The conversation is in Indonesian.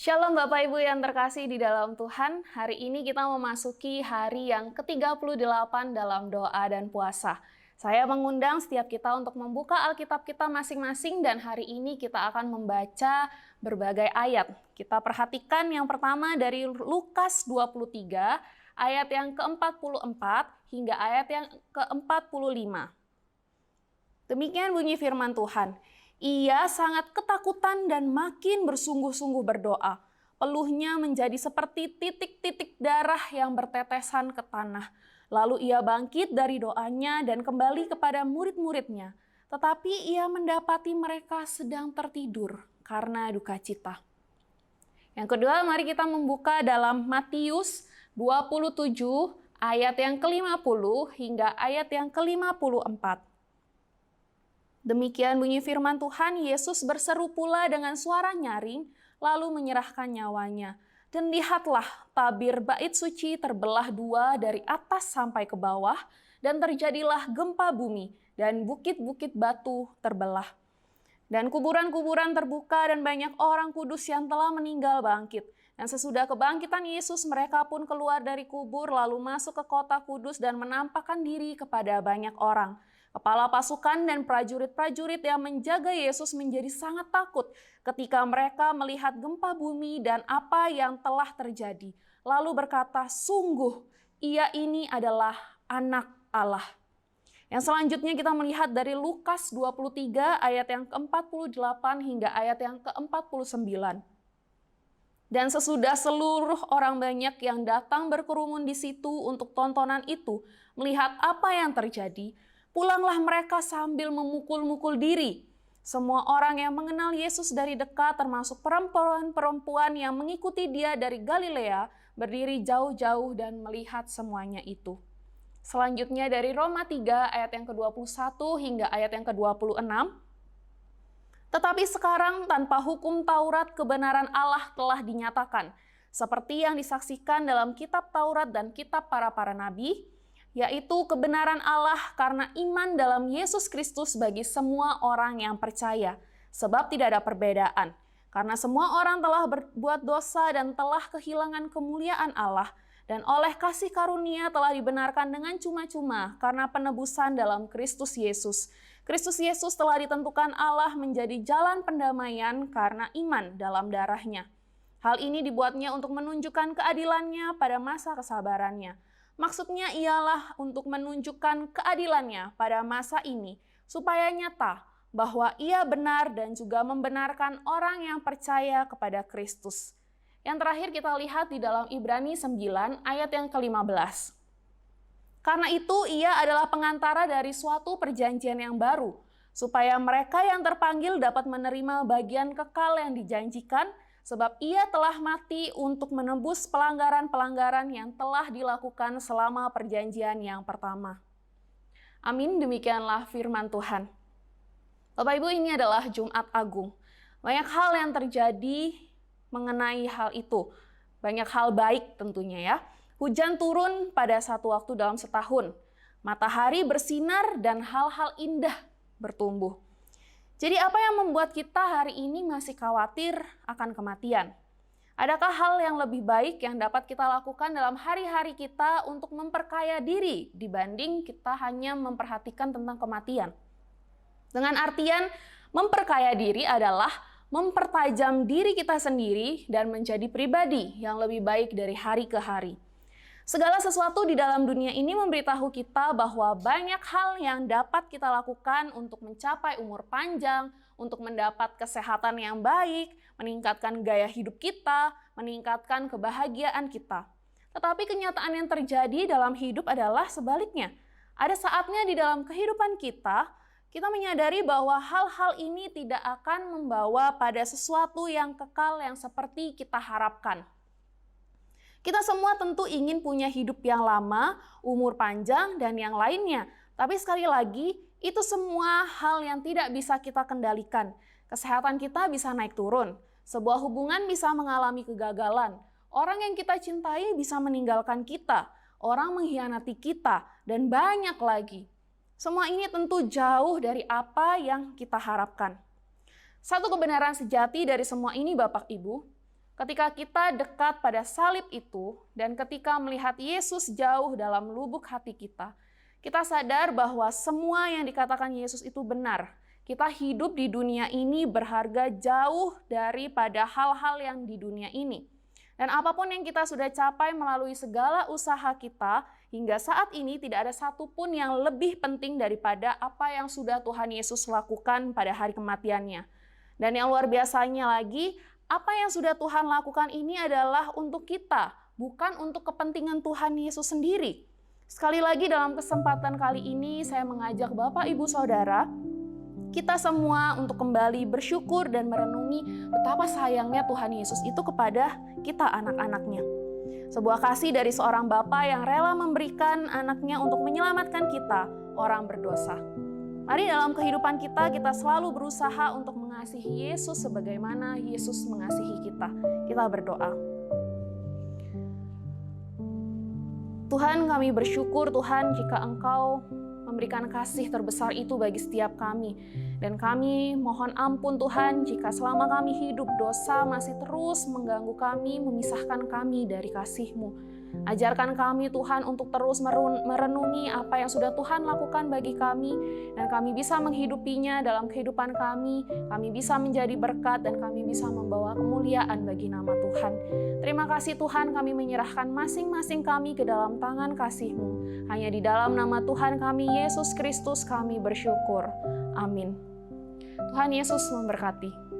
Shalom Bapak Ibu yang terkasih di dalam Tuhan. Hari ini kita memasuki hari yang ke-38 dalam doa dan puasa. Saya mengundang setiap kita untuk membuka Alkitab kita masing-masing dan hari ini kita akan membaca berbagai ayat. Kita perhatikan yang pertama dari Lukas 23 ayat yang ke-44 hingga ayat yang ke-45. Demikian bunyi firman Tuhan. Ia sangat ketakutan dan makin bersungguh-sungguh berdoa. Peluhnya menjadi seperti titik-titik darah yang bertetesan ke tanah. Lalu ia bangkit dari doanya dan kembali kepada murid-muridnya. Tetapi ia mendapati mereka sedang tertidur karena duka cita. Yang kedua, mari kita membuka dalam Matius 27 ayat yang ke-50 hingga ayat yang ke-54. Demikian bunyi firman Tuhan, Yesus berseru pula dengan suara nyaring, lalu menyerahkan nyawanya. Dan lihatlah, tabir bait suci terbelah dua dari atas sampai ke bawah, dan terjadilah gempa bumi, dan bukit-bukit batu terbelah. Dan kuburan-kuburan terbuka, dan banyak orang kudus yang telah meninggal bangkit. Dan sesudah kebangkitan Yesus, mereka pun keluar dari kubur, lalu masuk ke kota kudus dan menampakkan diri kepada banyak orang. Kepala pasukan dan prajurit-prajurit yang menjaga Yesus menjadi sangat takut ketika mereka melihat gempa bumi dan apa yang telah terjadi. Lalu berkata, sungguh ia ini adalah anak Allah. Yang selanjutnya kita melihat dari Lukas 23 ayat yang ke-48 hingga ayat yang ke-49. Dan sesudah seluruh orang banyak yang datang berkerumun di situ untuk tontonan itu, melihat apa yang terjadi, pulanglah mereka sambil memukul-mukul diri. Semua orang yang mengenal Yesus dari dekat, termasuk perempuan-perempuan yang mengikuti dia dari Galilea, berdiri jauh-jauh dan melihat semuanya itu. Selanjutnya dari Roma 3 ayat yang ke-21 hingga ayat yang ke-26. Tetapi sekarang tanpa hukum Taurat kebenaran Allah telah dinyatakan, seperti yang disaksikan dalam kitab Taurat dan kitab para nabi, yaitu kebenaran Allah karena iman dalam Yesus Kristus bagi semua orang yang percaya, sebab tidak ada perbedaan. Karena semua orang telah berbuat dosa dan telah kehilangan kemuliaan Allah, dan oleh kasih karunia telah dibenarkan dengan cuma-cuma karena penebusan dalam Kristus Yesus. Kristus Yesus telah ditentukan Allah menjadi jalan pendamaian karena iman dalam darahnya. Hal ini dibuatnya untuk menunjukkan keadilannya pada masa kesabarannya. Maksudnya ialah untuk menunjukkan keadilannya pada masa ini, supaya nyata bahwa ia benar dan juga membenarkan orang yang percaya kepada Kristus. Yang terakhir kita lihat di dalam Ibrani 9 ayat yang ke-15. Karena itu ia adalah pengantara dari suatu perjanjian yang baru, supaya mereka yang terpanggil dapat menerima bagian kekal yang dijanjikan, sebab ia telah mati untuk menebus pelanggaran-pelanggaran yang telah dilakukan selama perjanjian yang pertama. Amin, demikianlah firman Tuhan. Bapak Ibu, ini adalah Jumat Agung. Banyak hal yang terjadi mengenai hal itu. Banyak hal baik tentunya ya. Hujan turun pada satu waktu dalam setahun. Matahari bersinar dan hal-hal indah bertumbuh. Jadi apa yang membuat kita hari ini masih khawatir akan kematian? Adakah hal yang lebih baik yang dapat kita lakukan dalam hari-hari kita untuk memperkaya diri dibanding kita hanya memperhatikan tentang kematian? Dengan artian memperkaya diri adalah mempertajam diri kita sendiri dan menjadi pribadi yang lebih baik dari hari ke hari. Segala sesuatu di dalam dunia ini memberitahu kita bahwa banyak hal yang dapat kita lakukan untuk mencapai umur panjang, untuk mendapat kesehatan yang baik, meningkatkan gaya hidup kita, meningkatkan kebahagiaan kita. Tetapi kenyataan yang terjadi dalam hidup adalah sebaliknya. Ada saatnya di dalam kehidupan kita menyadari bahwa hal-hal ini tidak akan membawa pada sesuatu yang kekal yang seperti kita harapkan. Kita semua tentu ingin punya hidup yang lama, umur panjang, dan yang lainnya. Tapi sekali lagi, itu semua hal yang tidak bisa kita kendalikan. Kesehatan kita bisa naik turun. Sebuah hubungan bisa mengalami kegagalan. Orang yang kita cintai bisa meninggalkan kita. Orang mengkhianati kita, dan banyak lagi. Semua ini tentu jauh dari apa yang kita harapkan. Satu kebenaran sejati dari semua ini, Bapak Ibu, Ketika kita dekat pada salib itu, dan ketika melihat Yesus jauh dalam lubuk hati kita sadar bahwa semua yang dikatakan Yesus itu benar. Kita hidup di dunia ini berharga jauh daripada hal-hal yang di dunia ini. Dan apapun yang kita sudah capai melalui segala usaha kita, hingga saat ini tidak ada satupun yang lebih penting daripada apa yang sudah Tuhan Yesus lakukan pada hari kematiannya. Dan yang luar biasanya lagi, apa yang sudah Tuhan lakukan ini adalah untuk kita, bukan untuk kepentingan Tuhan Yesus sendiri. Sekali lagi dalam kesempatan kali ini saya mengajak Bapak, Ibu, Saudara, kita semua untuk kembali bersyukur dan merenungi betapa sayangnya Tuhan Yesus itu kepada kita anak-anaknya. Sebuah kasih dari seorang Bapa yang rela memberikan anaknya untuk menyelamatkan kita, orang berdosa. Mari dalam kehidupan kita selalu berusaha untuk mengasihi Yesus sebagaimana Yesus mengasihi kita. Kita berdoa. Tuhan, kami bersyukur Tuhan jika Engkau memberikan kasih terbesar itu bagi setiap kami. Dan kami mohon ampun Tuhan jika selama kami hidup dosa masih terus mengganggu kami, memisahkan kami dari kasih-Mu. Ajarkan kami Tuhan untuk terus merenungi apa yang sudah Tuhan lakukan bagi kami, dan kami bisa menghidupinya dalam kehidupan kami bisa menjadi berkat, dan kami bisa membawa kemuliaan bagi nama Tuhan. Terima kasih Tuhan, kami menyerahkan masing-masing kami ke dalam tangan kasih-Mu. Hanya di dalam nama Tuhan kami, Yesus Kristus, kami bersyukur. Amin. Tuhan Yesus memberkati.